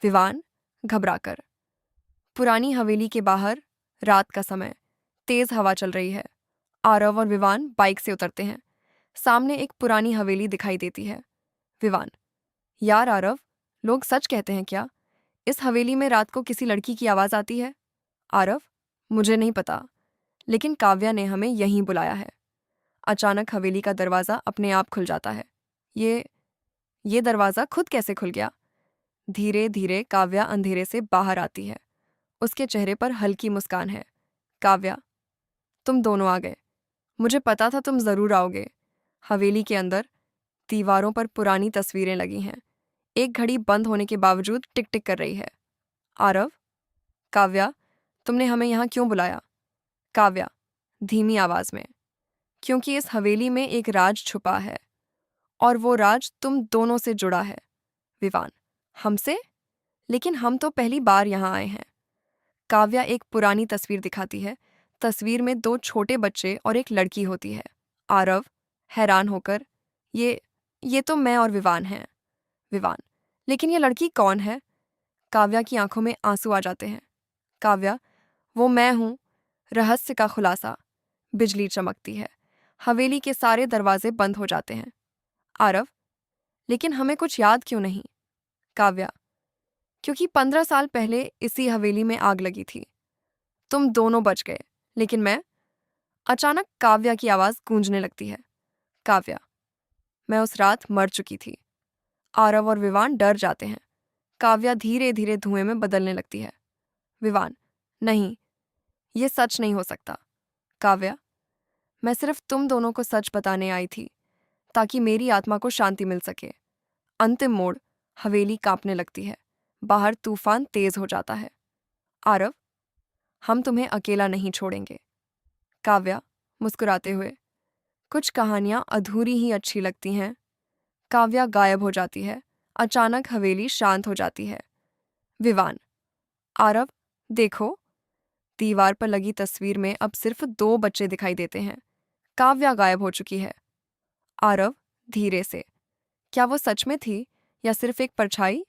विवान घबराकर। पुरानी हवेली के बाहर रात का समय, तेज हवा चल रही है। आरव और विवान बाइक से उतरते हैं। सामने एक पुरानी हवेली दिखाई देती है। विवान, यार आरव, लोग सच कहते हैं क्या? इस हवेली में रात को किसी लड़की की आवाज आती है? आरव, मुझे नहीं पता, लेकिन काव्या ने हमें यहीं बुलाया है। अचानक हवेली का दरवाजा अपने आप खुल जाता है। ये दरवाजा खुद कैसे खुल गया? धीरे धीरे काव्या अंधेरे से बाहर आती है। उसके चेहरे पर हल्की मुस्कान है। काव्या, तुम दोनों आ गए। मुझे पता था तुम जरूर आओगे। हवेली के अंदर दीवारों पर पुरानी तस्वीरें लगी हैं। एक घड़ी बंद होने के बावजूद टिक टिक कर रही है। आरव, काव्या, तुमने हमें यहाँ क्यों बुलाया? काव्या धीमी आवाज में, क्योंकि इस हवेली में एक राज छुपा है, और वो राज तुम दोनों से जुड़ा है। विवान, हमसे? लेकिन हम तो पहली बार यहाँ आए हैं। काव्या एक पुरानी तस्वीर दिखाती है। तस्वीर में दो छोटे बच्चे और एक लड़की होती है। आरव हैरान होकर, ये तो मैं और विवान हैं। विवान, लेकिन ये लड़की कौन है? काव्या की आंखों में आंसू आ जाते हैं। काव्या, वो मैं हूं। रहस्य का खुलासा। बिजली चमकती है। हवेली के सारे दरवाजे बंद हो जाते हैं। आरव, लेकिन हमें कुछ याद क्यों नहीं? काव्या, क्योंकि 15 साल पहले इसी हवेली में आग लगी थी। तुम दोनों बच गए, लेकिन मैं। अचानक काव्या की आवाज गूंजने लगती है। काव्या, मैं उस रात मर चुकी थी। आरव और विवान डर जाते हैं। काव्या धीरे धीरे धुएं में बदलने लगती है। विवान, नहीं, ये सच नहीं हो सकता। काव्या, मैं सिर्फ तुम दोनों को सच बताने आई थी, ताकि मेरी आत्मा को शांति मिल सके। अंतिम मोड़, हवेली कांपने लगती है। बाहर तूफान तेज हो जाता है। आरव, हम तुम्हें अकेला नहीं छोड़ेंगे। काव्या मुस्कुराते हुए, कुछ कहानियां अधूरी ही अच्छी लगती हैं। काव्या गायब हो जाती है। अचानक हवेली शांत हो जाती है। विवान, आरव, देखो। दीवार पर लगी तस्वीर में अब सिर्फ दो बच्चे दिखाई देते हैं। काव्या गायब हो चुकी है। आरव धीरे से, क्या वो सच में थी या सिर्फ एक परछाई?